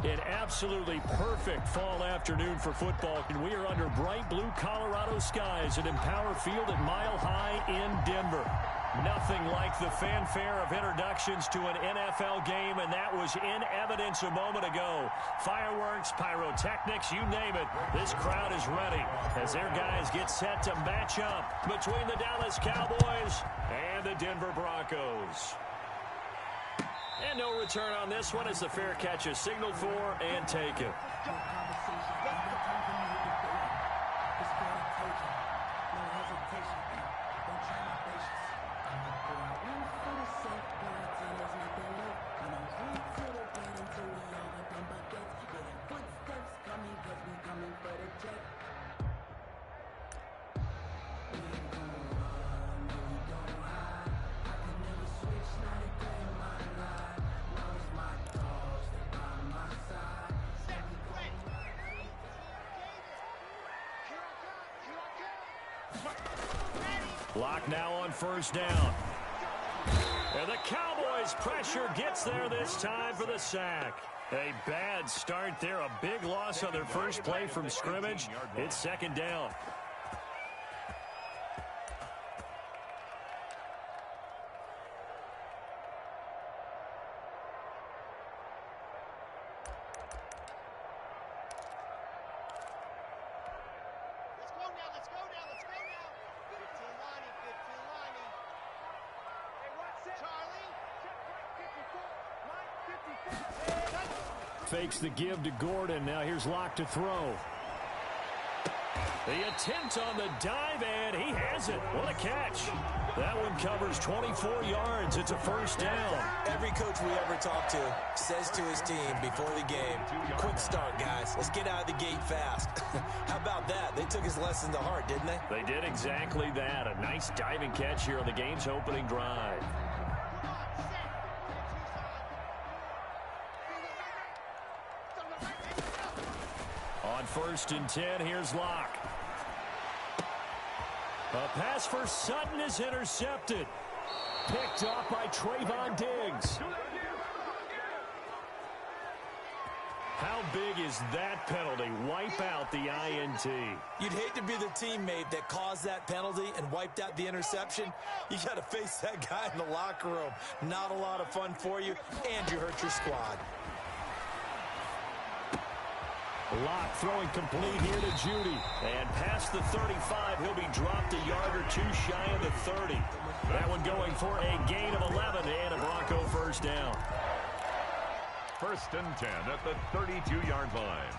An absolutely perfect fall afternoon for football, and we are under bright blue Colorado skies at Empower Field at Mile High in Denver. Nothing like the fanfare of introductions to an NFL game, and that was in evidence a moment ago. Fireworks, pyrotechnics, you name it. This crowd is ready as their guys get set to match up between the Dallas Cowboys and the Denver Broncos. And no return on this one as the fair catch is signaled for and taken. Lock now on first down. And the Cowboys' pressure gets there this time for the sack. A bad start there. A big loss on their first play from scrimmage. It's second down. Fakes the give to Gordon. Now here's Locke to throw. The attempt on the dive, and he has it. What a catch. That one covers 24 yards. It's a first down. Every coach we ever talk to says to his team before the game, quick start, guys. Let's get out of the gate fast. How about that? They took his lesson to heart, didn't they? They did exactly that. A nice diving catch here on the game's opening drive. On first and 10, here's Locke. A pass for Sutton is intercepted. Picked off by Trayvon Diggs. How big is that penalty? Wipe out the INT. You'd hate to be the teammate that caused that penalty and wiped out the interception. You got to face that guy in the locker room. Not a lot of fun for you, and you hurt your squad. Locke throwing complete here to Judy. And past the 35, he'll be dropped a yard or two shy of the 30. That one going for a gain of 11 and a Bronco first down. First and 10 at the 32-yard line.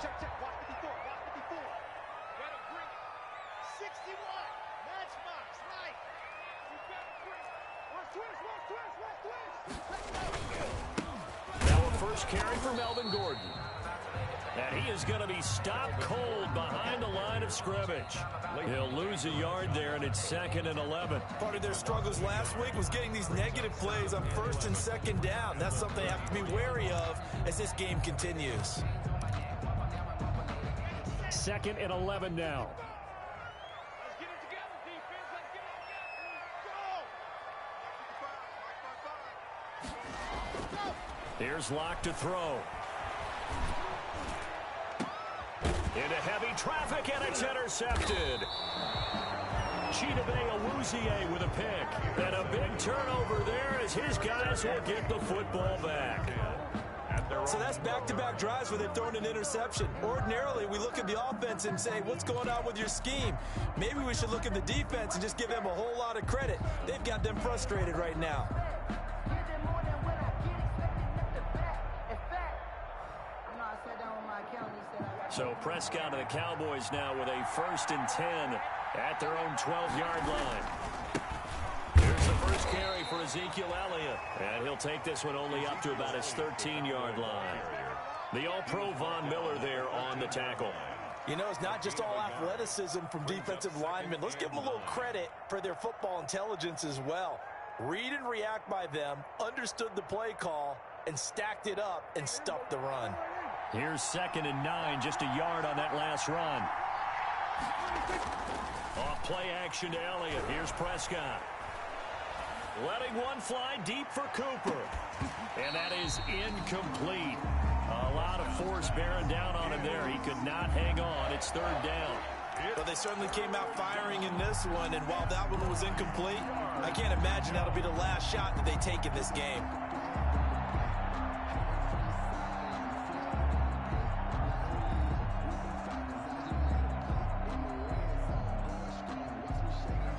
Check, watch 54, watch 54. Gotta bring it. 61, matchbox, right. You gotta bring it. Watch twist. Now a first carry for Melvin Gordon. And he is going to be stopped cold behind the line of scrimmage. He'll lose a yard there, and it's second and 11. Part of their struggles last week was getting these negative plays on first and second down. That's something they have to be wary of as this game continues. Second and 11 now. Let's get it together, defense. Let's get it. Go. Here's Locke to throw. Into heavy traffic, and it's intercepted. Chidobe Awuzie with a pick. And a big turnover there as his guys will get the football back. So that's back-to-back drives where they've thrown an interception. Ordinarily, we look at the offense and say, what's going on with your scheme? Maybe we should look at the defense and just give them a whole lot of credit. They've got them frustrated right now. So Prescott and the Cowboys now with a first and 10 at their own 12-yard line. Here's the first carry for Ezekiel Elliott. And he'll take this one only up to about his 13-yard line. The All-Pro Von Miller there on the tackle. You know, it's not just all athleticism from defensive linemen. Let's give them a little credit for their football intelligence as well. Read and react by them, understood the play call, and stacked it up and stuffed the run. Here's second and 9, just a yard on that last run. Off play action to Elliott. Here's Prescott. Letting one fly deep for Cooper. And that is incomplete. A lot of force bearing down on him there. He could not hang on. It's third down. Well, they certainly came out firing in this one, and while that one was incomplete, I can't imagine that'll be the last shot that they take in this game.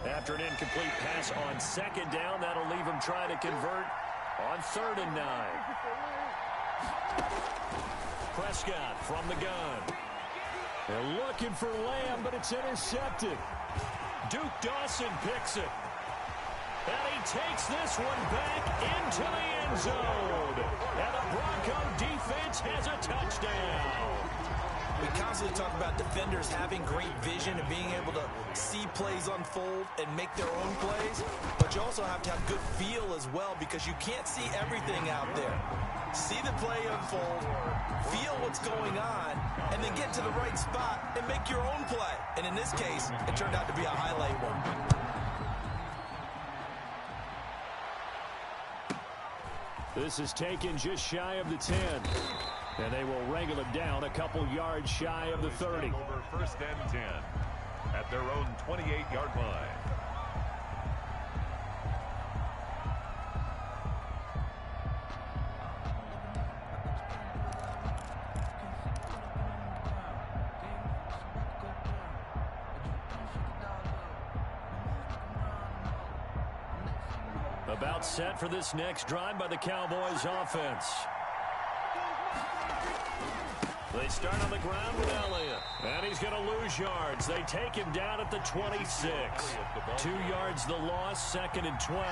After an incomplete pass on second down, that'll leave him trying to convert on 3rd and 9. Prescott from the gun. They're looking for Lamb, but it's intercepted. Duke Dawson picks it. And he takes this one back into the end zone. And the Bronco defense has a touchdown. We constantly talk about defenders having great vision and being able to see plays unfold and make their own plays, but you also have to have good feel as well because you can't see everything out there. See the play unfold, feel what's going on, and then get to the right spot and make your own play. And in this case, it turned out to be a highlight one. This is taken just shy of the 10. And they will wrangle him down a couple yards shy of the 30. Over 1st and 10 at their own 28-yard line. About set for this next drive by the Cowboys offense. They start on the ground with Elliott. And he's going to lose yards. They take him down at the 26. 2 yards the loss, 2nd and 12.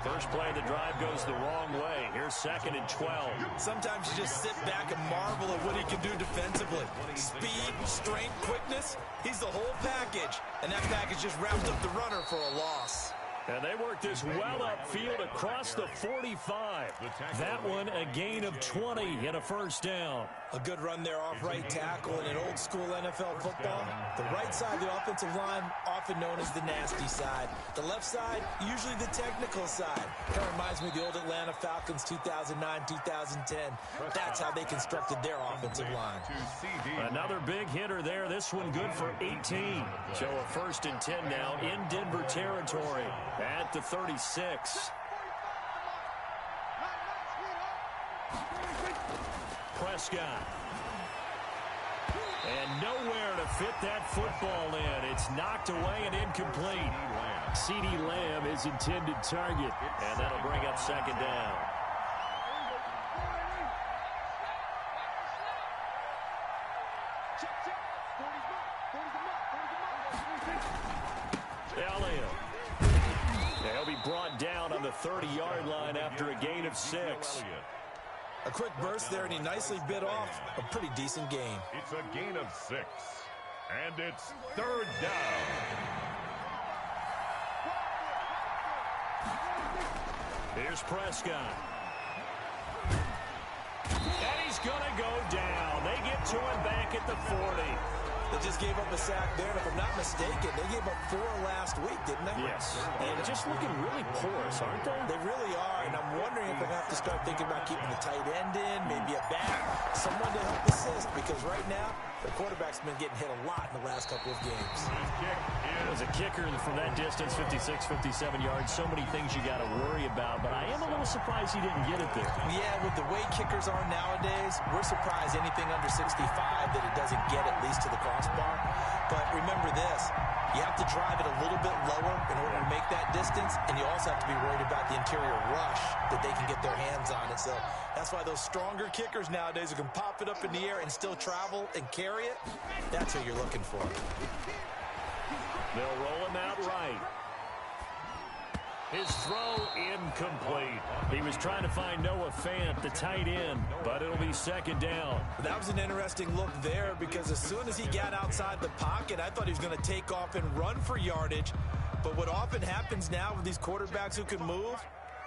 First play of the drive goes the wrong way. Here's 2nd and 12. Sometimes you just sit back and marvel at what he can do defensively. Speed, strength, quickness, he's the whole package. And that package just wrapped up the runner for a loss. And they work this well upfield across the 45. That one a gain of 20 and a first down. A good run there off right tackle in an old school NFL football. The right side of the offensive line, often known as the nasty side. The left side, usually the technical side. Kind of reminds me of the old Atlanta Falcons 2009-2010. That's how they constructed their offensive line. Another big hitter there. This one good for 18. So a 1st and 10 now in Denver territory at the 36. Prescott. And nowhere to fit that football in. It's knocked away and incomplete. CeeDee Lamb is intended target. And that'll bring up 2nd down. Elliott. They'll be brought down on the 30-yard line after a gain of 6. A quick burst there, and he nicely bit off a pretty decent gain. It's a gain of 6. And it's 3rd down. Here's Prescott. And he's going to go down. They get to him back at the 40. They just gave up a sack there, and if I'm not mistaken, they gave up 4 last week, didn't they? Yes. And just looking really porous, aren't they? They really are, and I'm wondering if they're going to have to start thinking about keeping the tight end in, maybe a back, someone to help assist, because right now, the quarterback's been getting hit a lot in the last couple of games. As a kicker from that distance, 56, 57 yards, so many things you got to worry about, but I am a little surprised he didn't get it there. Yeah, with the way kickers are nowadays, we're surprised anything under 65 that it doesn't get at least to the crossbar. But remember this, you have to drive it a little bit lower in order to make that distance, and you also have to be worried about the interior rush that they can get their hands on it. So that's why those stronger kickers nowadays who can pop it up in the air and still travel and carry it, that's who you're looking for. They'll roll him out right. His throw incomplete. He was trying to find Noah Fant, the tight end, but it'll be 2nd down. That was an interesting look there because as soon as he got outside the pocket, I thought he was going to take off and run for yardage. But what often happens now with these quarterbacks who can move,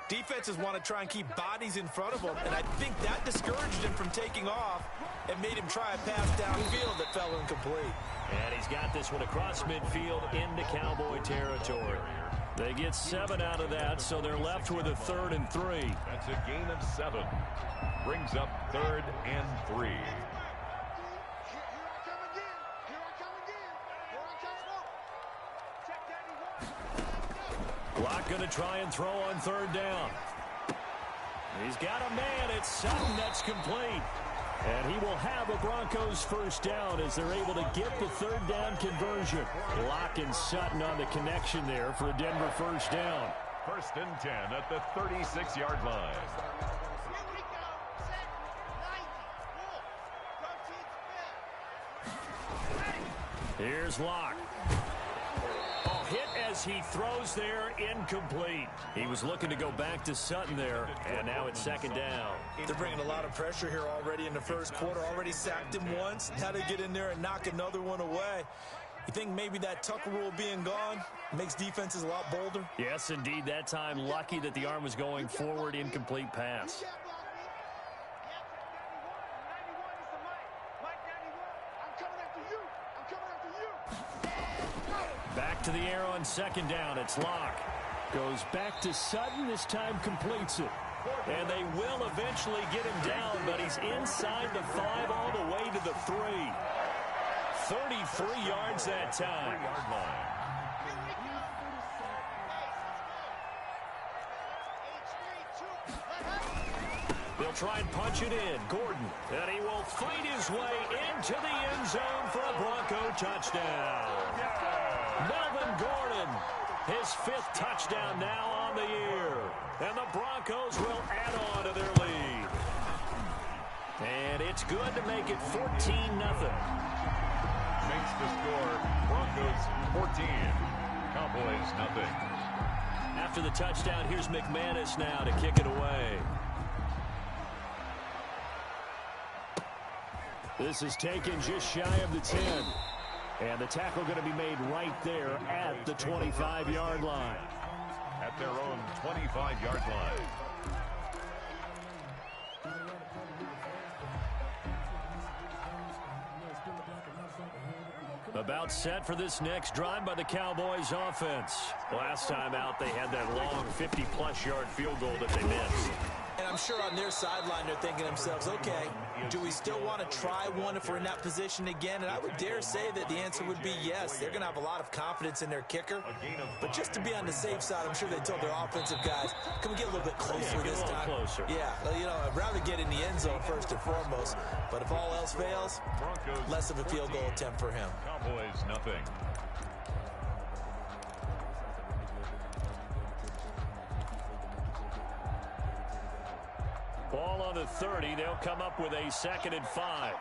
defenses want to try and keep bodies in front of them, and I think that discouraged him from taking off and made him try a pass downfield that fell incomplete. And he's got this one across midfield into Cowboy territory. They get 7 out of that, so they're left with a 3rd and 3. That's a gain of 7. Brings up 3rd and 3. Block going to try and throw on 3rd down. He's got a man. It's Sutton. That's complete. And he will have a Broncos 1st down as they're able to get the 3rd down conversion. Block and Sutton on the connection there for a Denver 1st down. 1st and 10 at the 36-yard line. Here's Locke. Oh, hit as he throws there, incomplete. He was looking to go back to Sutton there, and now it's 2nd down. They're bringing a lot of pressure here already in the 1st quarter. Already sacked him once. Now they get in there and knock another one away. You think maybe that Tucker rule being gone makes defenses a lot bolder? Yes, indeed. That time, lucky that the arm was going forward, incomplete pass. Back to the air on 2nd down. It's Locke. Goes back to Sutton. This time completes it. And they will eventually get him down, but he's inside the 5 all the way to the 3. 33 yards that time. They'll try and punch it in. Gordon. And he will fight his way into the end zone for a Bronco touchdown. Melvin Gordon, his 5th touchdown now on the year. And the Broncos will add on to their lead. And it's good to make it 14-0. Makes the score Broncos 14. Cowboys nothing. After the touchdown, here's McManus now to kick it away. This is taken just shy of the 10. And the tackle going to be made right there at the 25-yard line. At their own 25-yard line. About set for this next drive by the Cowboys offense. Last time out, they had that long 50-plus yard field goal that they missed. And I'm sure on their sideline they're thinking to themselves, okay, do we still want to try one if we're in that position again? And I would dare say that the answer would be yes. They're going to have a lot of confidence in their kicker. But just to be on the safe side, I'm sure they told their offensive guys, can we get a little bit closer this time? Closer. Yeah, you know, I'd rather get in the end zone first and foremost. But if all else fails, less of a field goal attempt for him. Cowboys nothing. Ball on the 30. They'll come up with a 2nd and 5.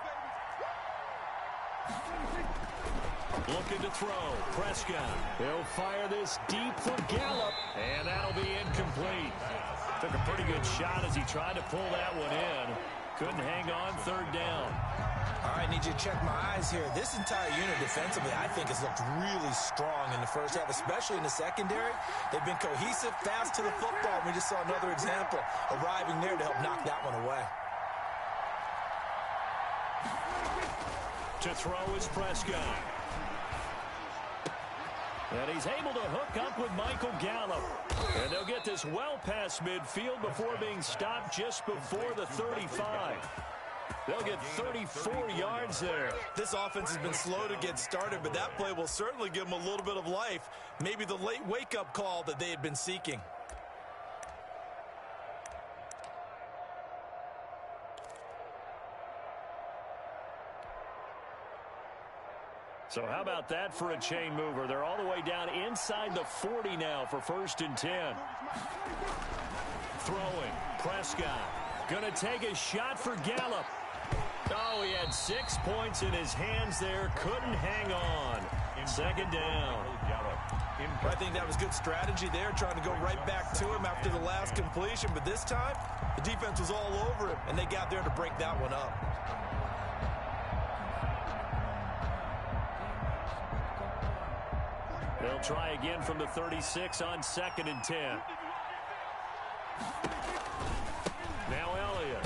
Looking to throw. Prescott. They'll fire this deep for Gallup. And that'll be incomplete. Took a pretty good shot as he tried to pull that one in. Couldn't hang on. 3rd down. All right, need you to check my eyes here. This entire unit defensively, I think, has looked really strong in the 1st half, especially in the secondary. They've been cohesive, fast to the football. We just saw another example arriving there to help knock that one away. To throw is Prescott. And he's able to hook up with Michael Gallup. And they'll get this well past midfield before being stopped just before the 35. They'll get 34 yards there. This offense has been slow to get started, but that play will certainly give them a little bit of life. Maybe the late wake-up call that they had been seeking. So how about that for a chain mover? They're all the way down inside the 40 now for 1st and 10. Throwing. Prescott. Going to take a shot for Gallup. Oh, he had 6 points in his hands there. Couldn't hang on. 2nd down. I think that was good strategy there, trying to go right back to him after the last completion. But this time, the defense was all over him, and they got there to break that one up. They'll try again from the 36 on 2nd and 10. Now Elliott.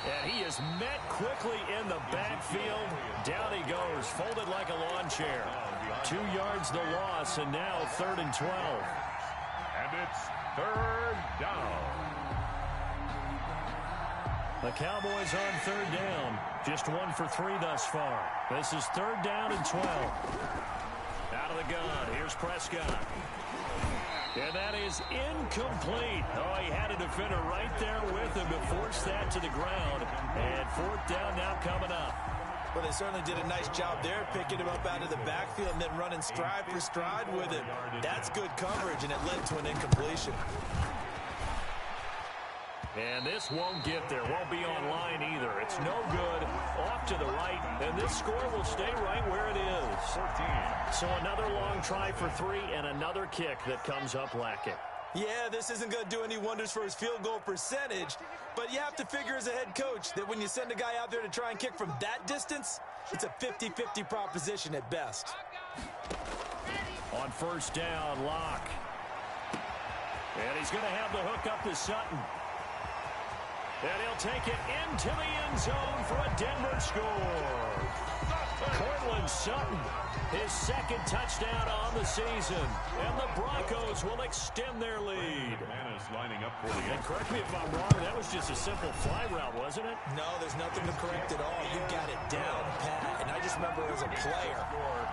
And he is met quickly in the backfield. Down he goes, folded like a lawn chair. 2 yards the loss, and now 3rd and 12. it's third down. The Cowboys on third down. Just 1 for 3 thus far. This is third down and 12. Out of the gun. Here's Prescott. And that is incomplete. Oh, he had a defender right there with him to force that to the ground. And fourth down now coming up. Well, they certainly did a nice job there, picking him up out of the backfield and then running stride for stride with him. That's good coverage, and it led to an incompletion. And this won't get there. Won't be online either. It's no good. Off to the right. And this score will stay right where it is. So another long try for 3 and another kick that comes up lacking. Yeah, this isn't going to do any wonders for his field goal percentage, but you have to figure as a head coach that when you send a guy out there to try and kick from that distance, it's a 50-50 proposition at best. On first down, Locke. And he's going to have the hook up to Sutton. And he'll take it into the end zone for a Denver score. Cortland Sutton, his second touchdown on the season. And the Broncos will extend their lead. Lining up for the and correct me if I'm wrong, that was just a simple fly route, wasn't it? No, there's nothing to correct at all. You got it down, Pat. And I just remember as a player,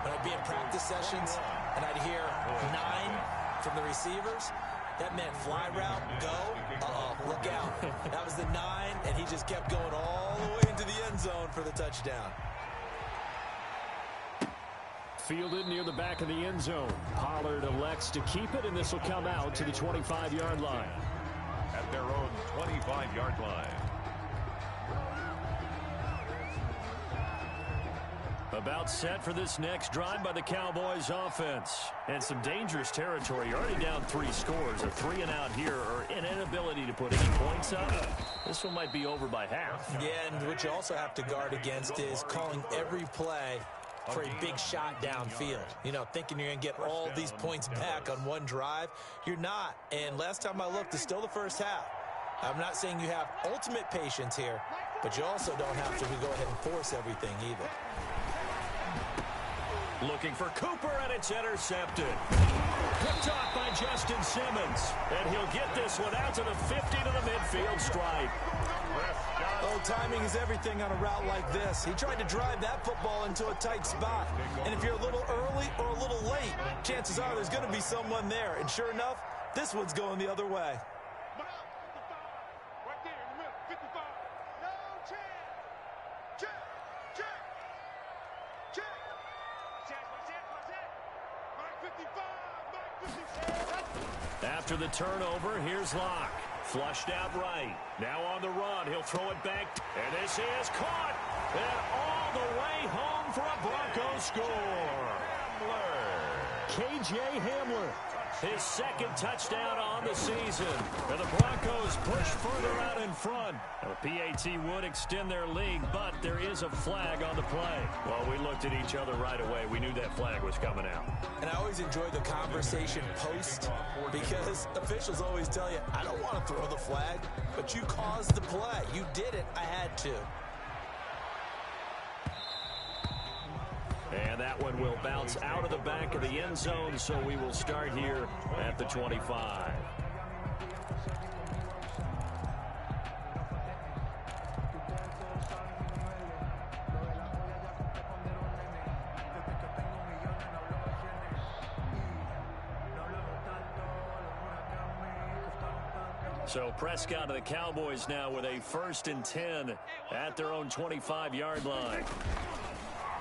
when I'd be in practice sessions, and I'd hear 9 from the receivers, that meant fly route, go, look out. That was the 9, and he just kept going all the way into the end zone for the touchdown. Fielded near the back of the end zone. Pollard elects to keep it, and this will come out to the 25-yard line. At their own 25-yard line. About set for this next drive by the Cowboys offense. And some dangerous territory. You're already down 3 scores. A 3-and-out here, or an inability to put any points up. This one might be over by half. Yeah, and what you also have to guard against is calling every play for a big shot downfield. You know, thinking you're going to get all these points back on one drive. You're not. And last time I looked, it's still the first half. I'm not saying you have ultimate patience here, but you also don't have to go ahead and force everything either. Looking for Cooper, and it's intercepted. Picked off by Justin Simmons. And he'll get this one out to the 50 to the midfield stripe. Oh, timing is everything on a route like this. He tried to drive that football into a tight spot. And if you're a little early or a little late, chances are there's going to be someone there. And sure enough, this one's going the other way. Right there in the middle, 55. No chance. Check. After the turnover, here's Locke. Flushed out right. Now on the run. He'll throw it back. And this is caught. And all the way home for a Broncos score. K.J. Hamler. His second touchdown on the season. And the Broncos push further out in front. The PAT would extend their lead, but there is a flag on the play. Well, we looked at each other right away. We knew that flag was coming out. And I always enjoy the conversation post because officials always tell you, I don't want to throw the flag, but you caused the play. You did it. I had to. And that one will bounce out of the back of the end zone, so we will start here at the 25. So Prescott of the Cowboys now with a 1st and 10 at their own 25-yard line.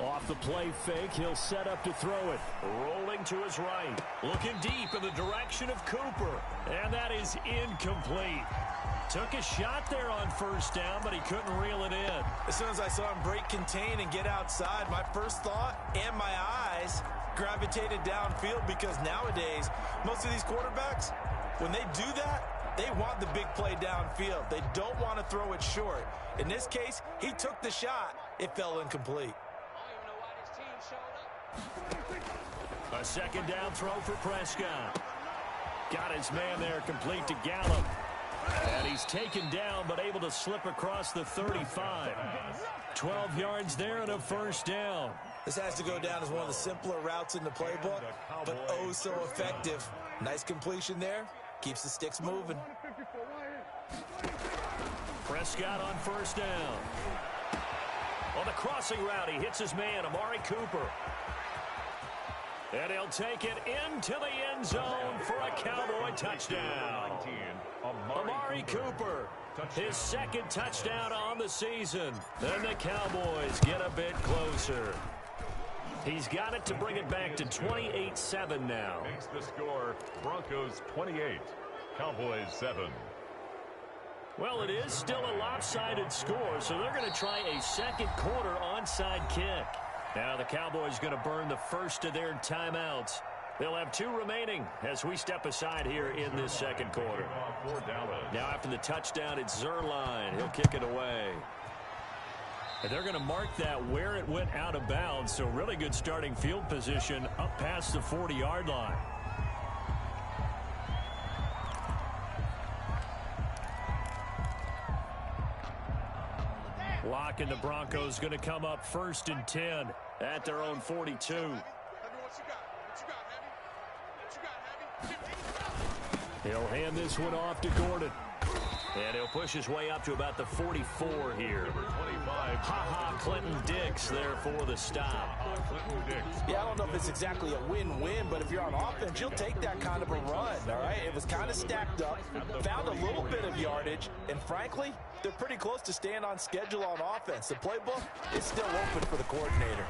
Off the play fake, he'll set up to throw it. Rolling to his right. Looking deep in the direction of Cooper. And that is incomplete. Took a shot there on first down, but he couldn't reel it in. As soon as I saw him break contain and get outside, my first thought and my eyes gravitated downfield because nowadays, most of these quarterbacks, when they do that, they want the big play downfield. They don't want to throw it short. In this case, he took the shot. It fell incomplete. A second down throw for Prescott. Got his man there complete to Gallup. And he's taken down but able to slip across the 35. 12 yards there and a first down. This has to go down as one of the simpler routes in the playbook, but oh so effective. Nice completion there, Keeps the sticks moving. Prescott on first down. On the crossing route, he hits his man, Amari Cooper. And he'll take it into the end zone for a Cowboy touchdown. Amari Cooper, his second touchdown on the season. Then the Cowboys get a bit closer. He's got it to bring it back to 28-7 now. Makes the score Broncos 28, Cowboys 7. Well, it is still a lopsided score, so they're going to try a second quarter onside kick. Now the Cowboys going to burn the first of their timeouts. They'll have 2 remaining as we step aside here in this second quarter. Now after the touchdown, it's Zerline. He'll kick it away. And they're going to mark that where it went out of bounds, so really good starting field position up past the 40-yard line. Lock and the Broncos going to come up 1st and 10 at their own 42. He'll hand this one off to Gordon. And he'll push his way up to about the 44 here. Ha-ha, Clinton Dix there for the stop. Yeah, I don't know if it's exactly a win-win, but if you're on offense, you'll take that kind of a run, all right? It was kind of stacked up, found a little bit of yardage, and frankly, they're pretty close to staying on schedule on offense. The playbook is still open for the coordinator.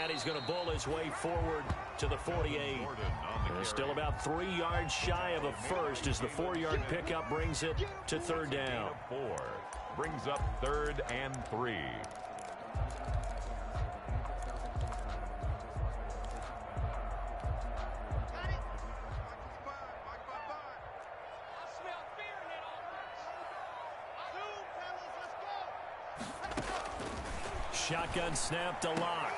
And he's going to bull his way forward to the 48. They're still about 3 yards shy of a first as the 4-yard pickup brings it to 3rd down. 4 brings up 3rd and 3. Shotgun snap to Lock.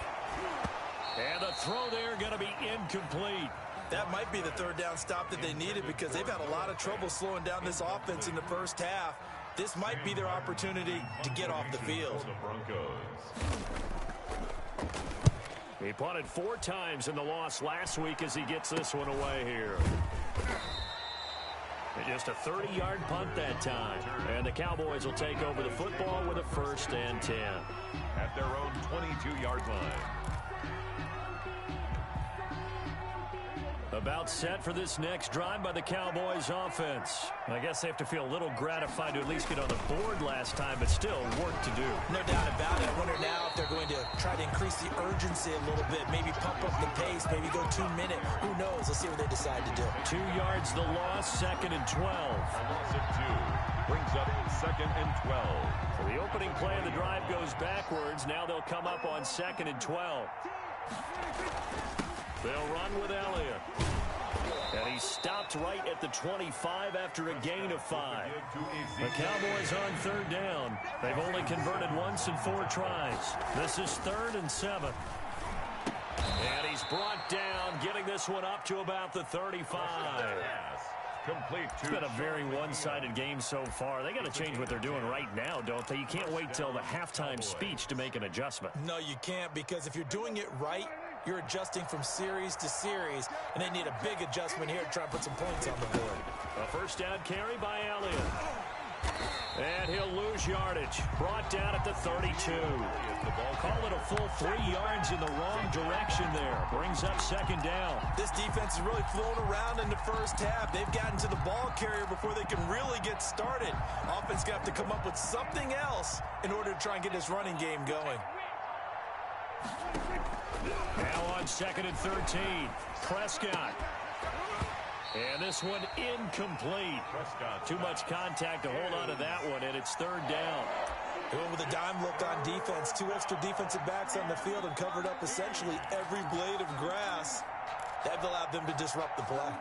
And the throw there going to be incomplete. That might be the 3rd down stop that they needed because they've had a lot of trouble slowing down this offense in the first half. This might be their opportunity to get off the field. He punted 4 times in the loss last week as he gets this one away here. Just a 30-yard punt that time. And the Cowboys will take over the football with a 1st and 10. At their own 22-yard line. About set for this next drive by the Cowboys offense. I guess they have to feel a little gratified to at least get on the board last time, but still work to do. No doubt about it. I wonder now if they're going to try to increase the urgency a little bit, maybe pump up the pace, maybe go 2-minute. Who knows? Let's see what they decide to do. 2 yards the loss, 2nd and 12. A loss of 2 brings up 2nd and 12. So the opening play of the drive goes backwards. Now they'll come up on 2nd and 12. They'll run with Elliott. And he stopped right at the 25 after a gain of 5. The Cowboys on 3rd down. They've only converted once in 4 tries. This is 3rd and 7. And he's brought down, getting this one up to about the 35. It's been a very one-sided game so far. They got to change what they're doing right now, don't they? You can't wait till the halftime speech to make an adjustment. No, you can't, because if you're doing it right, you're adjusting from series to series, and they need a big adjustment here to try and put some points on the board. A 1st down carry by Elliott. And he'll lose yardage. Brought down at the 32. Call it a full 3 yards in the wrong direction there. Brings up 2nd down. This defense is really flown around in the first half. They've gotten to the ball carrier before they can really get started. Offense going to have to come up with something else in order to try and get this running game going. Now on 2nd and 13. Prescott. And this one incomplete. Too much contact to hold on to that one, and it's 3rd down. Going with a dime look on defense. 2 extra defensive backs on the field and covered up essentially every blade of grass. That allowed them to disrupt the play.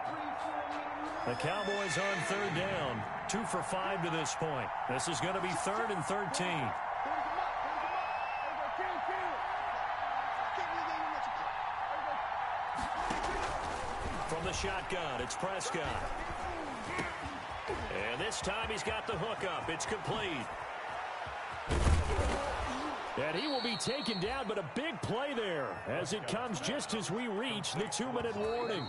The Cowboys on 3rd down. 2 for 5 to this point. This is going to be 3rd and 13. From the shotgun, it's Prescott. And this time he's got the hook up. It's complete. And he will be taken down, but a big play there as it comes just as we reach the 2-minute warning.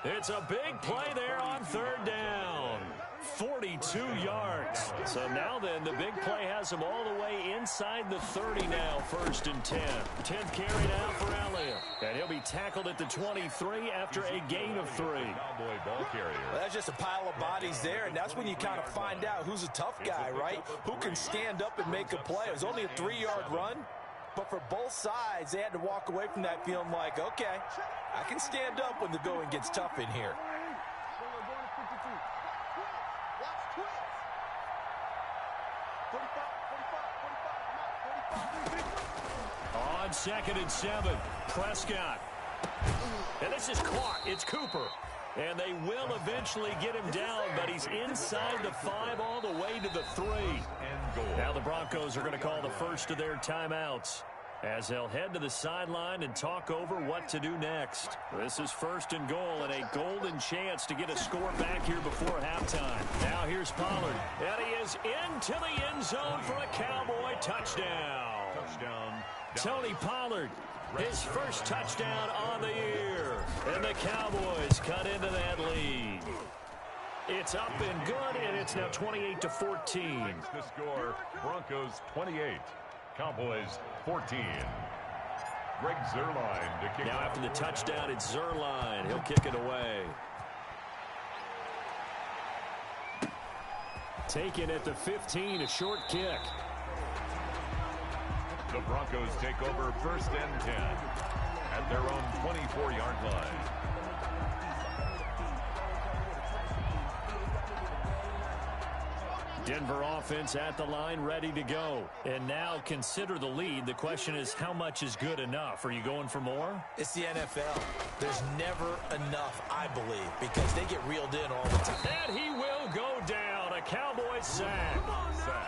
It's a big play there on third down. 42 yards. So now then, the big play has him all the way inside the 30 now, 1st and 10. 10th carry now for Elliott. And he'll be tackled at the 23 after a gain of 3. Cowboy ball carrier. Well, that's just a pile of bodies there, and that's when you kind of find out who's a tough guy, right? Who can stand up and make a play. It was only a 3-yard run, but for both sides, they had to walk away from that feeling like, okay, I can stand up when the going gets tough in here. On 2nd and 7, Prescott. And this is caught. It's Cooper. And they will eventually get him down, but he's inside the 5 all the way to the 3. Now the Broncos are going to call the first of their timeouts as they'll head to the sideline and talk over what to do next. This is 1st and goal and a golden chance to get a score back here before halftime. Now here's Pollard. And he is into the end zone for a Cowboy touchdown. Tony Pollard, his first touchdown on the year. And the Cowboys cut into that lead. It's up and good, and it's now 28-14. The score, Broncos 28, Cowboys 14. Greg Zuerlein to kick. Now after the touchdown, it's Zuerlein. He'll kick it away. Taken at the 15, a short kick. The Broncos take over 1st and 10 at their own 24-yard line. Denver offense at the line, ready to go. And now consider the lead. The question is, how much is good enough? Are you going for more? It's the NFL. There's never enough, I believe, because they get reeled in all the time. And he will go down. A Cowboys sack.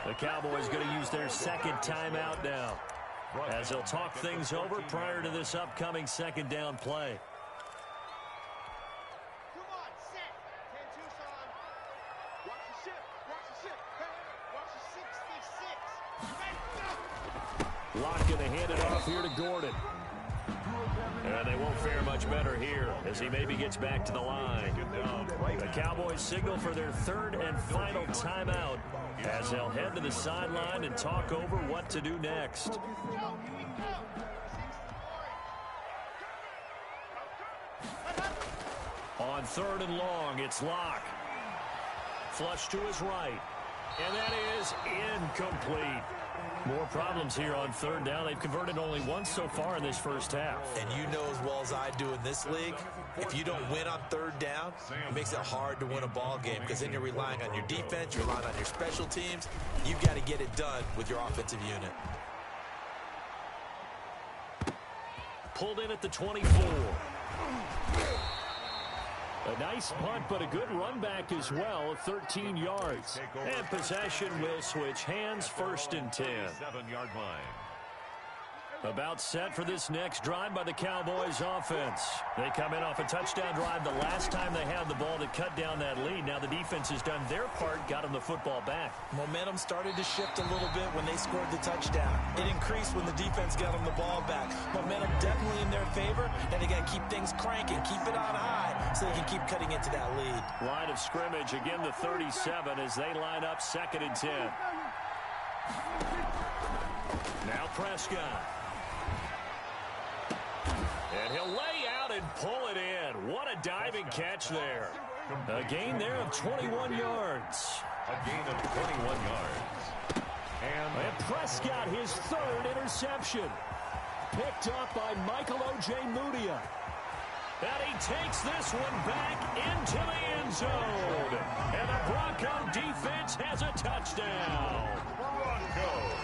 The Cowboys going to use their 2nd timeout now, as they'll talk things over prior to this upcoming 2nd down play. Come on, set. 10-2's on. Watch the ship. Watch the ship. Hey, watch the 66. Lock going to hand it off here to Gordon. And they won't fare much better here as he maybe gets back to the line. The Cowboys signal for their 3rd and final timeout as they'll head to the sideline and talk over what to do next. On 3rd and long, it's Locke. Flush to his right. And that is incomplete. More problems here on 3rd down. They've converted only once so far in this first half. And you know as well as I do in this league, if you don't win on 3rd down, it makes it hard to win a ball game because then you're relying on your defense, you're relying on your special teams. You've got to get it done with your offensive unit. Pulled in at the 24. A nice punt, but a good run back as well, 13 yards. And possession will switch hands, 1st and 10. 7-yard line. About set for this next drive by the Cowboys offense. They come in off a touchdown drive the last time they had the ball to cut down that lead. Now the defense has done their part, got them the football back. Momentum started to shift a little bit when they scored the touchdown. It increased when the defense got them the ball back. Momentum definitely in their favor. Now they got to keep things cranking, keep it on high so they can keep cutting into that lead. Line of scrimmage, again the 37 as they line up 2nd and 10. Now Prescott. And he'll lay out and pull it in. What a diving catch there. A gain there of 21 yards. A gain of 21 yards. And Prescott, his 3rd interception. Picked up by Michael O.J. Mudia. And he takes this one back into the end zone. And the Bronco defense has a touchdown. Broncos.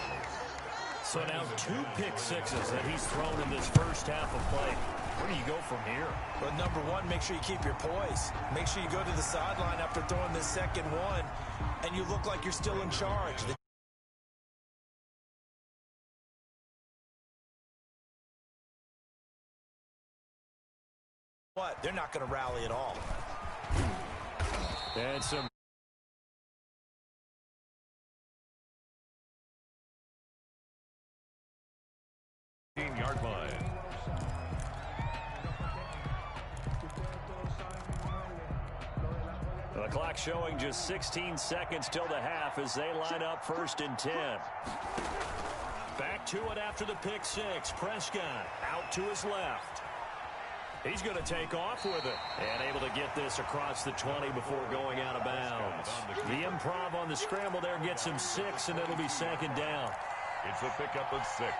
So now 2 pick-sixes that he's thrown in this first half of play. Where do you go from here? Well, number one, make sure you keep your poise. Make sure you go to the sideline after throwing this 2nd one, and you look like you're still in charge. What? They're not going to rally at all. And some 15-yard line. showing just 16 seconds till the half as they line up 1st and 10. Back to it after the pick six. Prescott out to his left. He's going to take off with it and able to get this across the 20 before going out of bounds. The improv on the scramble there gets him 6, and it'll be 2nd down. It's a pickup of 6.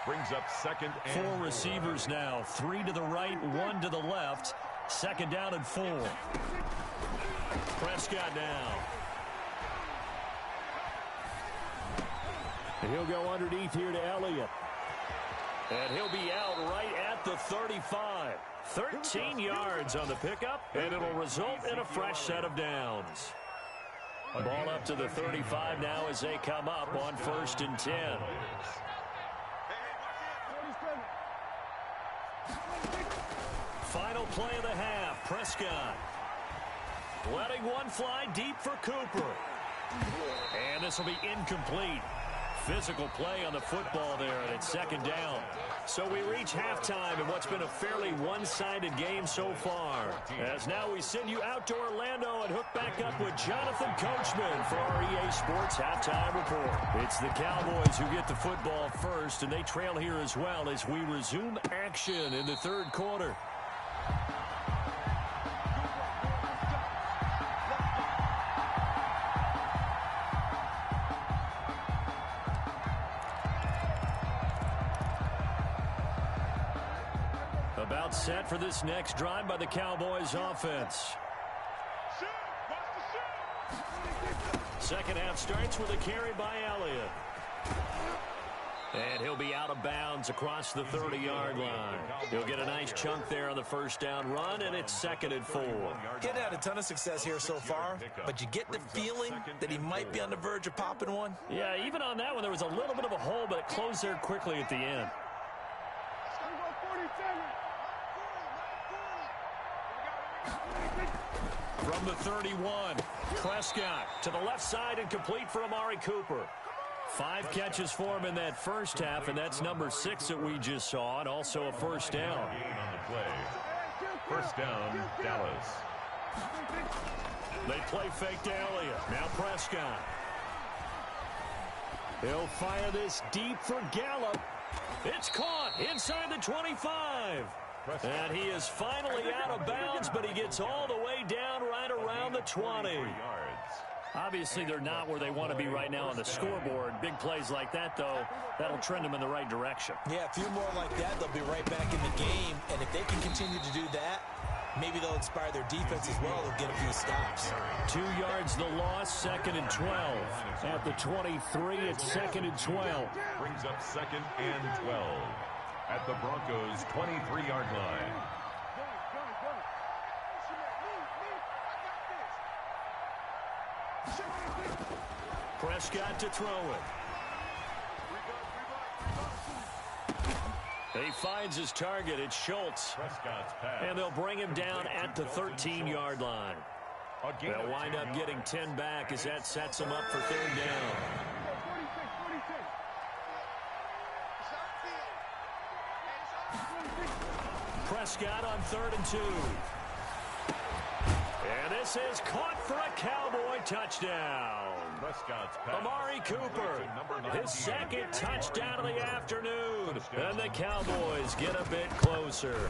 Brings up 2nd and 4 receivers now. 3 to the right, 1 to the left. 2nd down and 4. Prescott now. And he'll go underneath here to Elliott. And he'll be out right at the 35. 13 yards on the pickup, and it'll result in a fresh set of downs. Ball up to the 35 now as they come up on 1st and 10. Final play of the half. Prescott letting one fly deep for Cooper. And this will be incomplete. Physical play on the football there, and it's 2nd down. So we reach halftime in what's been a fairly one-sided game so far. As now we send you out to Orlando and hook back up with Jonathan Coachman for our EA Sports Halftime Report. It's the Cowboys who get the football first, and they trail here as well as we resume action in the 3rd quarter. About set for this next drive by the Cowboys offense. Second half starts with a carry by Elliott. And he'll be out of bounds across the 30-yard line. He'll get a nice chunk there on the 1st down run, and it's 2nd and 4. Getting had a ton of success here so far, but you get the feeling that he might be on the verge of popping one. Yeah, even on that one, there was a little bit of a hole, but it closed there quickly at the end. From the 31, Prescott to the left side and complete for Amari Cooper. 5 catches for him in that first half, and that's number 6 that we just saw, and also a 1st down. on the play. 1st down, Dallas. They play fake to Elliott. Now Prescott. He'll fire this deep for Gallup. It's caught inside the 25. And he is finally out of bounds, but he gets all the way down right around the 20. Obviously, they're not where they want to be right now on the scoreboard. Big plays like that, though, that'll trend them in the right direction. Yeah, a few more like that, they'll be right back in the game. And if they can continue to do that, maybe they'll inspire their defense as well. They'll get a few stops. 2 yards the loss, 2nd and 12. At the 23, it's 2nd and 12. Brings up 2nd and 12. At the Broncos' 23-yard line. Prescott to throw it. He finds his target. It's Schultz. And they'll bring him down at the 13-yard line. They'll wind up getting 10 back as that sets them up for 3rd down. Prescott on 3rd and 2. And this is caught for a Cowboy touchdown. Amari Cooper, his 2nd touchdown of the afternoon. And the Cowboys get a bit closer.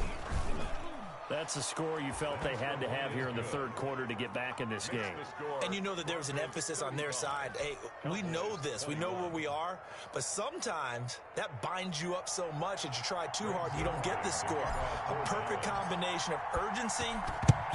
That's a score you felt they had to have here in the 3rd quarter to get back in this game. And you know that there was an emphasis on their side. Hey, we know this. We know where we are. But sometimes that binds you up so much that you try too hard, you don't get the score. A perfect combination of urgency,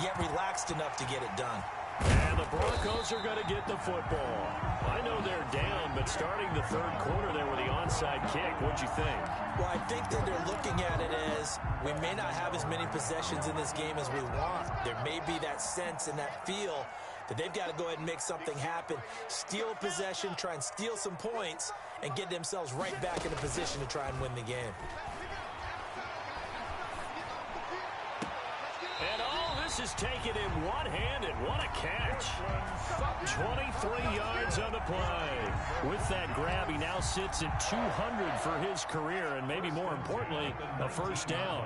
yet relaxed enough to get it done. And the Broncos are going to get the football. I know they're down, but starting the 3rd quarter there with the onside kick, what'd you think? Well, I think that they're looking at it as we may not have as many possessions in this game as we want. There may be that sense and that feel that they've got to go ahead and make something happen, steal a possession, try and steal some points, and get themselves right back in a position to try and win the game. And all this is taken in one-handed. What a catch. 23 yards on the play. With that grab, he now sits at 200 for his career, and maybe more importantly, a 1st down.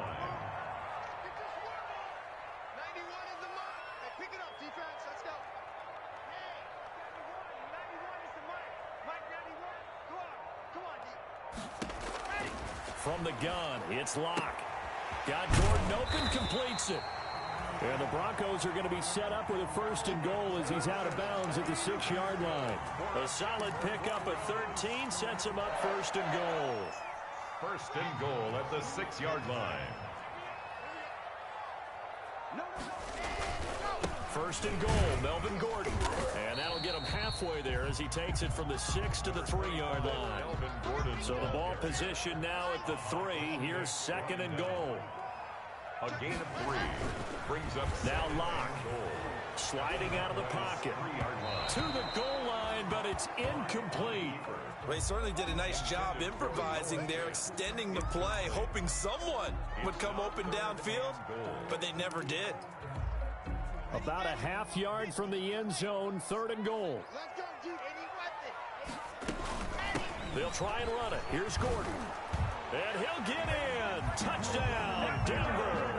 91 is the mark. Hey, pick it up, defense. Let's go. from the gun. It's Locke. Got Gordon open, completes it. And the Broncos are going to be set up with a 1st and goal as he's out of bounds at the 6-yard line. A solid pickup at 13 sets him up 1st and goal. 1st and goal at the 6-yard line. 1st and goal, Melvin Gordon. And that'll get him halfway there as he takes it from the 6 to the 3-yard line. So the ball position now at the 3. Here's 2nd and goal. A gain of 3 brings up now Locke sliding out of the pocket to the goal line, but it's incomplete. Well, he certainly did a nice job improvising there, extending the play, hoping someone would come open downfield, but they never did. About a half yard from the end zone, 3rd and goal. They'll try and run it. Here's Gordon. And he'll get in. Touchdown, Denver.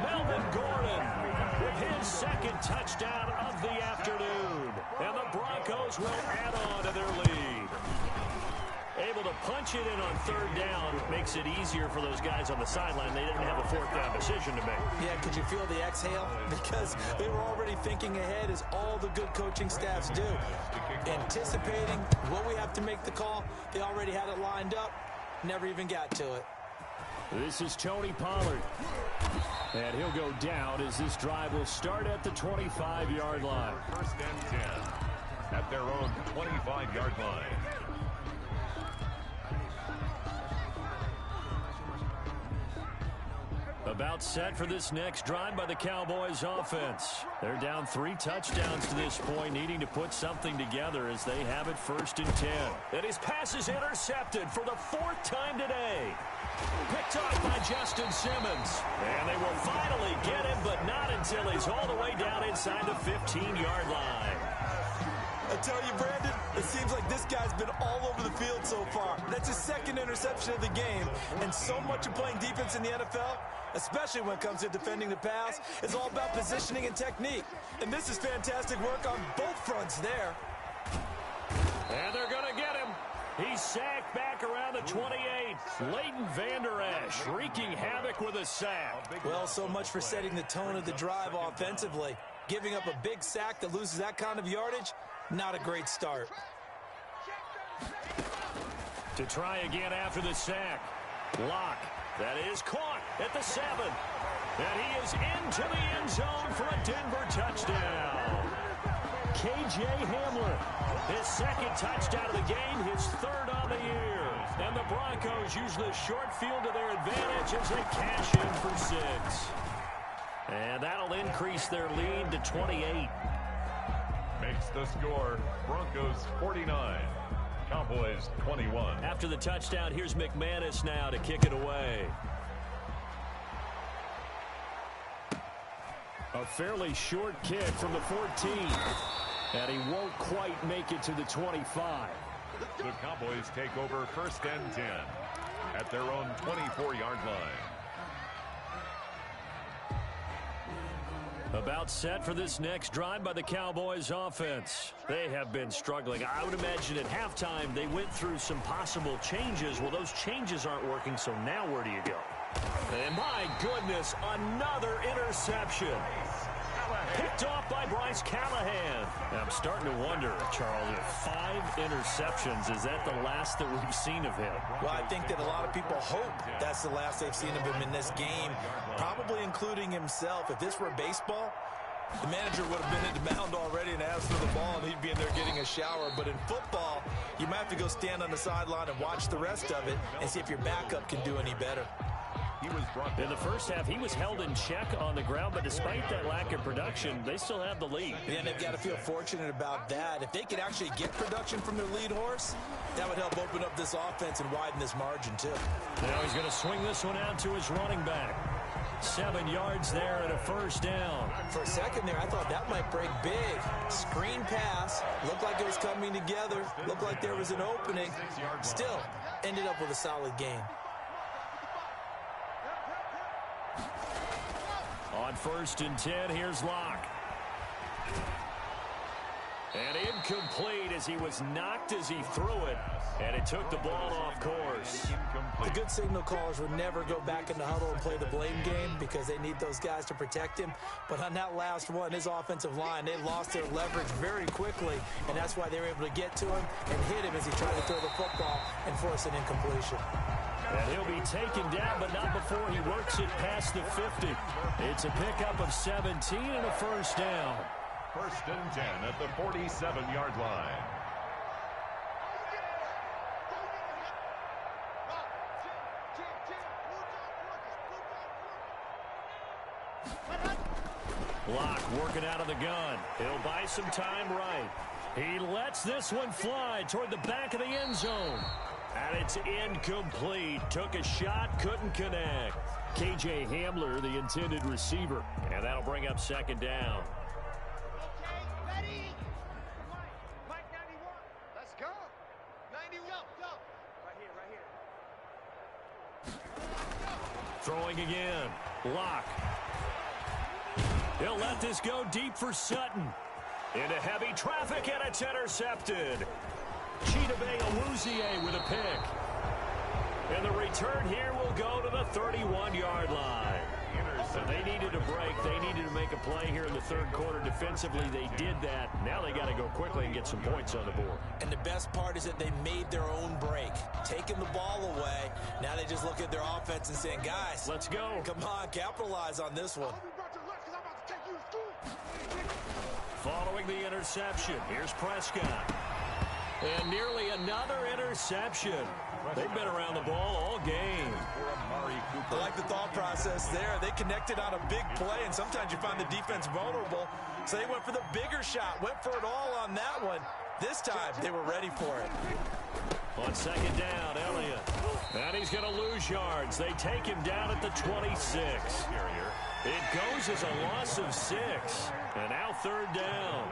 Melvin Gordon with his 2nd touchdown of the afternoon. And the Broncos will add on to their lead. Able to punch it in on 3rd down makes it easier for those guys on the sideline. They didn't have a 4th down decision to make. Yeah, could you feel the exhale? Because they were already thinking ahead, as all the good coaching staffs do. Anticipating what we have to make the call. They already had it lined up. Never even got to it. This is Tony Pollard. And he'll go down as this drive will start at the 25-yard line. 1st and 10 at their own 25-yard line. About set for this next drive by the Cowboys offense. They're down 3 touchdowns to this point, needing to put something together as they have it 1st and 10. And his pass is intercepted for the 4th time today. Picked off by Justin Simmons. And they will finally get him, but not until he's all the way down inside the 15-yard line. I tell you, Brandon, it seems like this guy's been all over the field so far. That's his 2nd interception of the game. And so much of playing defense in the NFL, especially when it comes to defending the pass, is all about positioning and technique. And this is fantastic work on both fronts there. And they're going to get him. He's sacked back around the 28. Leighton Vander Esch wreaking havoc with a sack. Well, so much for setting the tone of the drive offensively. Giving up a big sack that loses that kind of yardage, not a great start. To try again after the sack. Locke. That is caught at the 7. And he is into the end zone for a Denver touchdown. K.J. Hamler, his 2nd touchdown of the game, his 3rd on the year. And the Broncos use the short field to their advantage as they cash in for 6. And that'll increase their lead to 28. Makes the score Broncos 49. Cowboys 21. After the touchdown, here's McManus now to kick it away. A fairly short kick from the 14. And he won't quite make it to the 25. The Cowboys take over 1st and 10 at their own 24-yard line. About set for this next drive by the Cowboys offense. They have been struggling. I would imagine at halftime they went through some possible changes. Well, those changes aren't working, so now where do you go? And my goodness, another interception. Picked off by Bryce Callahan. I'm starting to wonder, Charles, if 5 interceptions, is that the last that we've seen of him? Well, I think that a lot of people hope that's the last they've seen of him in this game, probably including himself. If this were baseball, the manager would have been at the mound already and asked for the ball, and he'd be in there getting a shower. But in football, you might have to go stand on the sideline and watch the rest of it and see if your backup can do any better. In the first half, he was held in check on the ground, but despite that lack of production, they still have the lead. Yeah, and they've got to feel fortunate about that. If they could actually get production from their lead horse, that would help open up this offense and widen this margin, too. Now he's going to swing this one out to his running back. 7 yards there and a 1st down. For a second there, I thought that might break big. Screen pass. Looked like it was coming together. Looked like there was an opening. Still, ended up with a solid gain. On 1st and 10, here's Locke. And incomplete as he was knocked as he threw it, and it took the ball off course. The good signal callers would never go back in the huddle and play the blame game because they need those guys to protect him. But on that last one, his offensive line, they lost their leverage very quickly, and that's why they were able to get to him and hit him as he tried to throw the football and force an incompletion. And he'll be taken down, but not before he works it past the 50. It's a pickup of 17 and a first down. First and 10 at the 47-yard line. Block working out of the gun. He'll buy some time right. He lets this one fly toward the back of the end zone. And it's incomplete. Took a shot, couldn't connect. KJ Hamler, the intended receiver. And that'll bring up second down. Mike 91. Let's go. 91. Go. Right here. Throwing again. Lock. He'll let this go deep for Sutton. Into heavy traffic, and it's intercepted. Chidobe Awuzie with a pick. And the return here will go to the 31-yard line. So they needed a break. They needed to make a play here in the third quarter. Defensively, they did that. Now they got to go quickly and get some points on the board. And the best part is that they made their own break. Taking the ball away. Now they just look at their offense and saying, guys, let's go. Come on, capitalize on this one. Following the interception, here's Prescott. And nearly another interception. They've been around the ball all game. I like the thought process there. They connected on a big play, and sometimes you find the defense vulnerable. So they went for the bigger shot, went for it all on that one. This time, they were ready for it. On second down, Elliott. And he's going to lose yards. They take him down at the 26. It goes as a loss of 6. And now third down.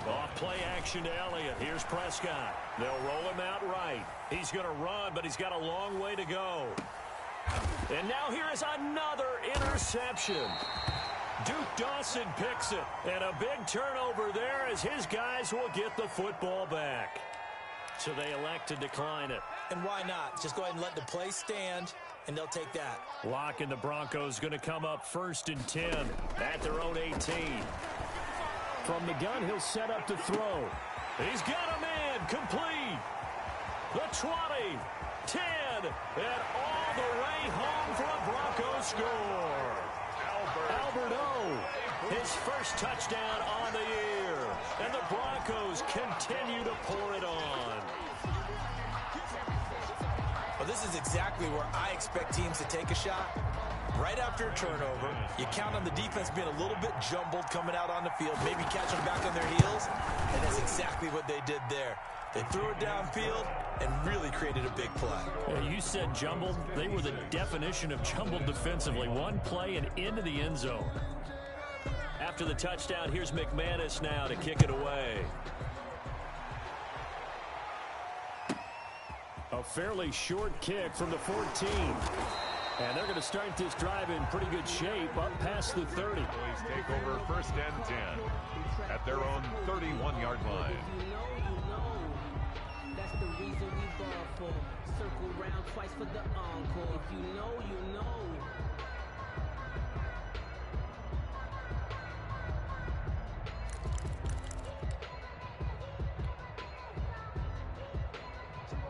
Off play action to Elliott. Here's Prescott. They'll roll him out right. He's going to run, but he's got a long way to go. And now here is another interception. Duke Dawson picks it. And a big turnover there as his guys will get the football back. So they elect to decline it. And why not? Just go ahead and let the play stand, and they'll take that. Lock and the Broncos going to come up first and 10 at their own 18. From the gun, he'll set up to throw. He's got a man complete. The 20, 10, and all the way home for a Broncos score. Albert O, his first touchdown on the year. And the Broncos continue to pour it on. Well, this is exactly where I expect teams to take a shot. Right after a turnover, you count on the defense being a little bit jumbled coming out on the field, maybe catching back on their heels, and that's exactly what they did there. They threw it downfield and really created a big play. Yeah, you said jumbled. They were the definition of jumbled defensively. One play and into the end zone. After the touchdown, here's McManus now to kick it away. A fairly short kick from the 14. And they're going to start this drive in pretty good shape up past the 30. Boys take over first and 10 at their own 31-yard line. That's the reason we ball for. Circle round twice for the encore. If you know, you know.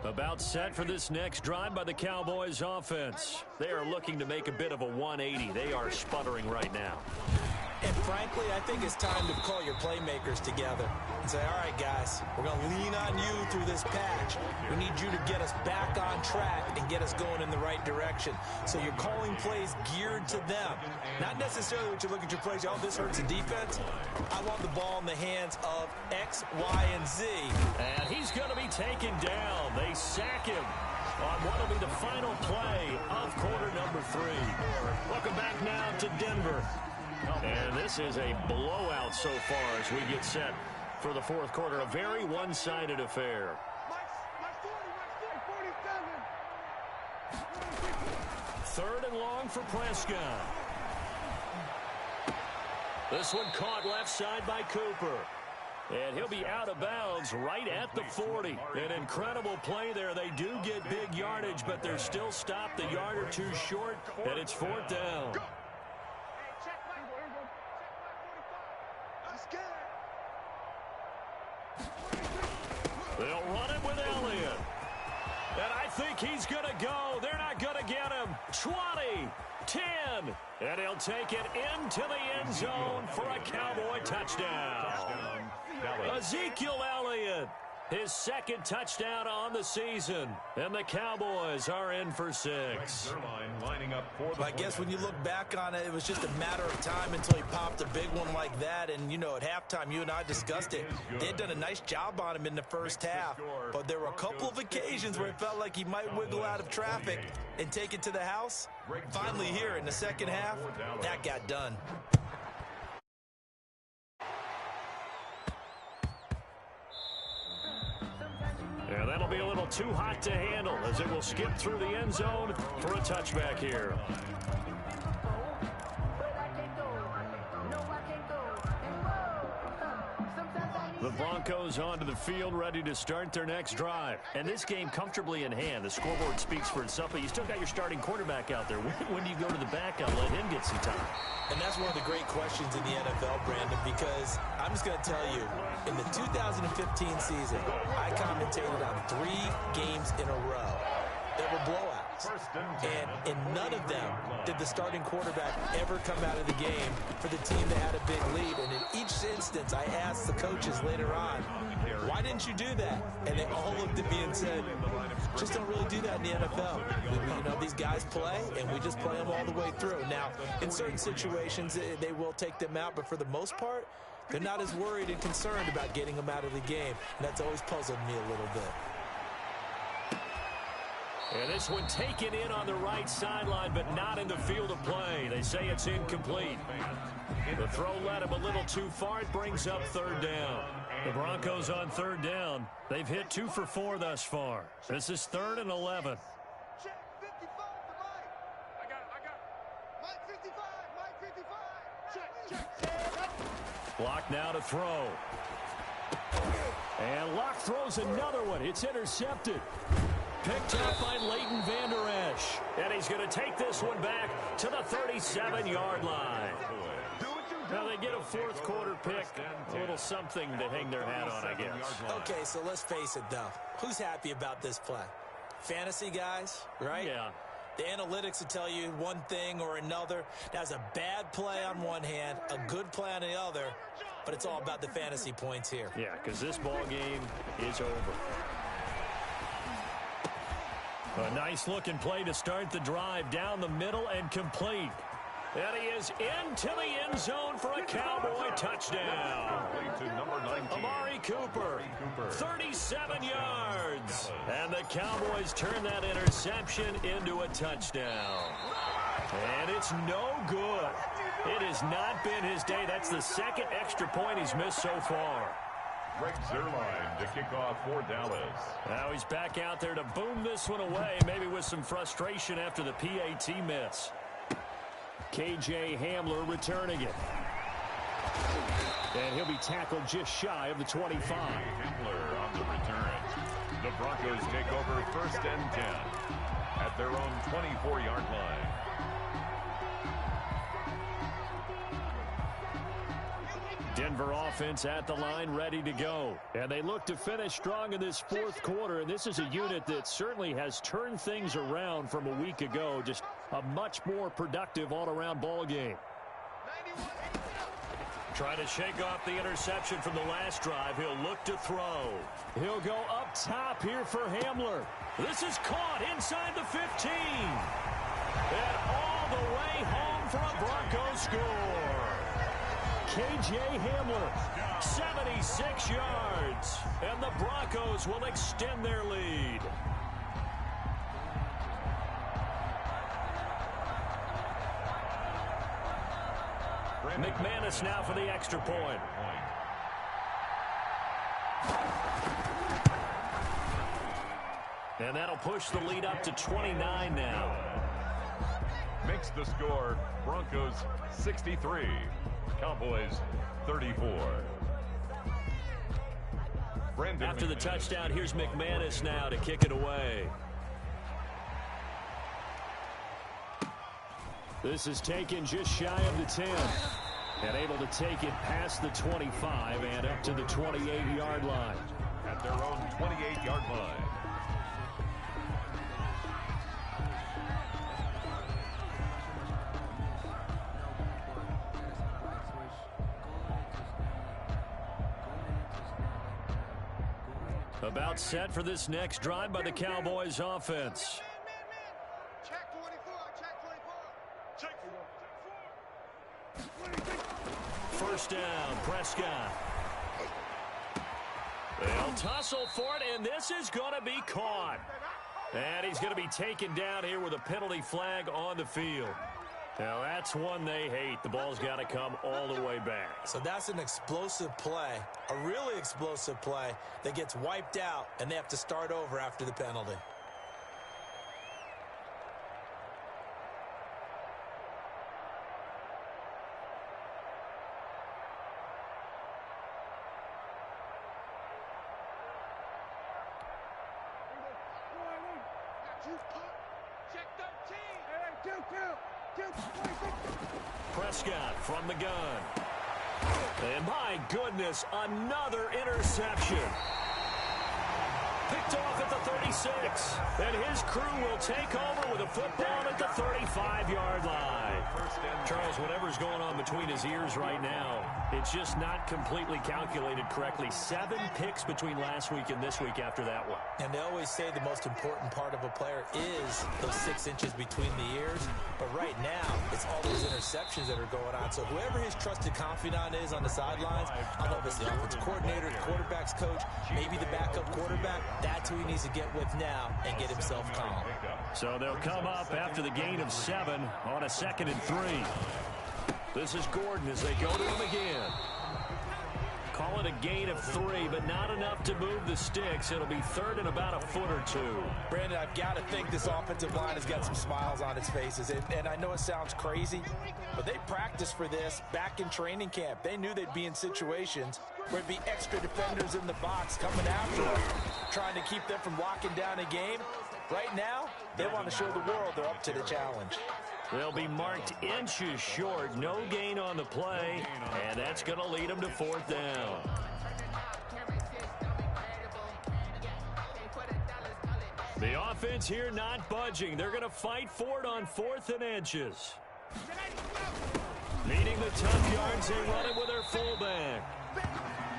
About set for this next drive by the Cowboys offense. They are looking to make a bit of a 180. They are sputtering right now. And frankly, I think it's time to call your playmakers together and say, all right, guys, we're going to lean on you through this patch. We need you to get us back on track and get us going in the right direction. So you're calling plays geared to them. Not necessarily what you look at your plays, oh, this hurts the defense. I want the ball in the hands of X, Y, and Z. And he's going to be taken down. They sack him on what will be the final play of quarter number 3. Welcome back now to Denver. And this is a blowout so far as we get set for the fourth quarter. A very one-sided affair. Third and long for Prescott. This one caught left side by Cooper. And he'll be out of bounds right at the 40. An incredible play there. They do get big yardage, but they're still stopped a yard or two short, and it's 4th down. They'll run it with Elliott. And I think he's going to go. They're not going to get him. 20, 10, and he'll take it into the end zone for a Cowboy touchdown. Ezekiel Elliott, his 2nd touchdown on the season, and the Cowboys are in for 6. I guess when you look back on it, it was just a matter of time until he popped a big one like that. And, you know, at halftime, you and I discussed it. They had done a nice job on him in the first half. But there were a couple of occasions where it felt like he might wiggle out of traffic and take it to the house. Finally here in the second half, that got done. And that'll be a little too hot to handle as it will skip through the end zone for a touchback here. The Broncos onto the field, ready to start their next drive. And this game comfortably in hand. The scoreboard speaks for itself, but you still got your starting quarterback out there. When do you go to the backup and let him get some time? And that's one of the great questions in the NFL, Brandon, because I'm just going to tell you, in the 2015 season, I commentated on 3 games in a row that were blowouts. And in none of them did the starting quarterback ever come out of the game for the team that had a big lead. And in each instance, I asked the coaches later on, why didn't you do that? And they all looked at me and said, just don't really do that in the NFL. You know, these guys play, and we just play them all the way through. Now, in certain situations, they will take them out, but for the most part, they're not as worried and concerned about getting them out of the game. And that's always puzzled me a little bit. And this one taken in on the right sideline, but not in the field of play. They say it's incomplete. The throw led him a little too far. It brings up 3rd down. The Broncos on 3rd down. They've hit 2 for 4 thus far. This is 3rd and 11. Check 55 to Mike. I got it. Mike 55. Check. Block now to throw. And Locke throws another one. It's intercepted. Picked up by Leighton Vander Esch. And he's going to take this one back to the 37-yard line. Now they get a 4th quarter pick. A little something to hang their hat on, I guess. Okay, so let's face it, though. Who's happy about this play? Fantasy guys, right? Yeah. The analytics will tell you one thing or another. That's a bad play on one hand, a good play on the other, but it's all about the fantasy points here. Yeah, because this ball game is over. A nice-looking play to start the drive down the middle and complete. And he is into the end zone for a Cowboy touchdown. Amari Cooper, 37 yards. And the Cowboys turn that interception into a touchdown. And it's no good. It has not been his day. That's the 2nd extra point he's missed so far. Greg Zuerlein to kick off for Dallas. Now he's back out there to boom this one away, maybe with some frustration after the PAT miss. KJ Hamler returning it. And he'll be tackled just shy of the 25. Hamler on the return. The Broncos take over 1st and 10 at their own 24-yard line. Denver offense at the line, ready to go. And they look to finish strong in this 4th quarter. And this is a unit that certainly has turned things around from a week ago. Just a much more productive all-around ball game. Trying to shake off the interception from the last drive. He'll look to throw. He'll go up top here for Hamler. This is caught inside the 15. And all the way home for a Broncos score. KJ Hamler, 76 yards. And the Broncos will extend their lead. McManus now for the extra point. And that'll push the lead up to 29 now. Makes the score Broncos 63, Cowboys 34. After the touchdown, here's McManus now to kick it away. This is taken just shy of the 10. And able to take it past the 25 and up to the 28-yard line. At their own 28-yard line. About set for this next drive by the Cowboys offense. Check 24, check 24. First down, Prescott. They'll tussle for it, and this is going to be caught. And he's going to be taken down here with a penalty flag on the field. Now, that's one they hate. The ball's got to come all the way back. So that's an explosive play, a really explosive play that gets wiped out, and they have to start over after the penalty. Prescott from the gun. And my goodness, another interception. Picked off at the 36. And his crew will take over with a football at the 35-yard line. Charles, whatever's going on between his ears right now, it's just not completely calculated correctly. 7 picks between last week and this week after that one. And they always say the most important part of a player is those 6 inches between the ears. But right now, it's all those interceptions that are going on. So whoever his trusted confidant is on the sidelines, I don't know if it's the offensive coordinator, the quarterback's coach, maybe the backup quarterback, that's who he needs to get with now and get himself calm. So they'll come up after the gain of 7 on a 2nd and 3. This is Gordon as they go to him again. Call it a gain of 3, but not enough to move the sticks. It'll be 3rd and about a foot or 2. Brandon, I've got to think this offensive line has got some smiles on its faces. And I know it sounds crazy, but they practiced for this back in training camp. They knew they'd be in situations where it'd be extra defenders in the box coming after them, trying to keep them from locking down a game. Right now, they want to show the world they're up to the challenge. They'll be marked inches short. No gain on the play, and that's going to lead them to 4th down. The offense here not budging. They're going to fight for it on 4th and inches. Needing the tough yards, they run it with their fullback.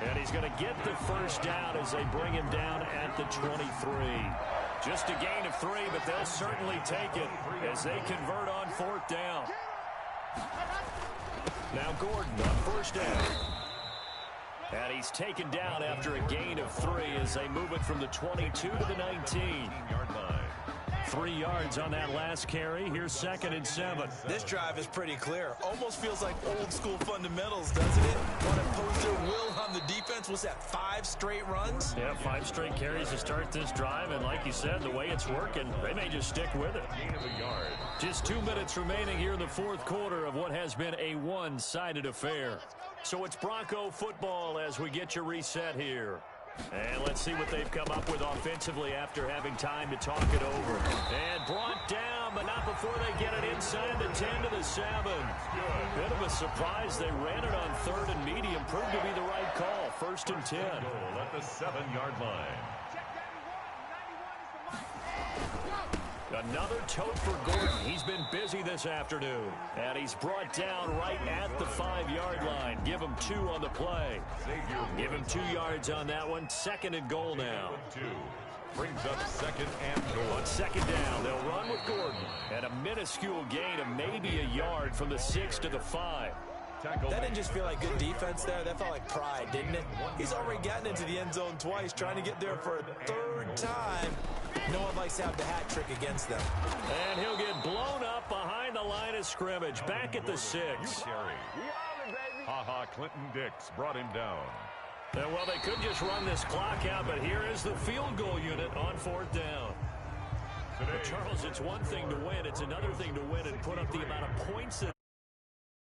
And he's going to get the first down as they bring him down at the 23. Just a gain of 3, but they'll certainly take it as they convert on 4th down. Now Gordon on 1st down. And he's taken down after a gain of 3 as they move it from the 22 to the 19-yard line. 3 yards on that last carry. Here's 2nd and 7. This drive is pretty clear. Almost feels like old school fundamentals, doesn't it? Want to impose their will on the defense. What's that, 5 straight runs? Yeah, 5 straight carries to start this drive. And like you said, the way it's working, they may just stick with it. Gain of a yard. Just 2 minutes remaining here in the 4th quarter of what has been a one-sided affair. So it's Bronco football as we get you reset here. And let's see what they've come up with offensively after having time to talk it over. And brought down, but not before they get it inside the 10 to the 7. Bit of a surprise. They ran it on 3rd and medium. Proved to be the right call. 1st and 10. Goal at the 7-yard line. Another tote for Gordon. He's been busy this afternoon. And he's brought down right at the 5-yard line. Give him 2 on the play. Give him 2 yards on that one. 2nd and goal now. 2 brings up 2nd and goal. On 2nd down, they'll run with Gordon. And a minuscule gain of maybe a yard from the 6 to the 5. That didn't just feel like good defense there. That felt like pride, didn't it? He's already gotten into the end zone twice, trying to get there for a 3rd time. No one likes to have the hat trick against them. And he'll get blown up behind the line of scrimmage. Back at the 6. Ha-ha, Clinton Dix brought him down. Well, they could just run this clock out, but here is the field goal unit on 4th down. But Charles, it's one thing to win. It's another thing to win and put up the amount of points that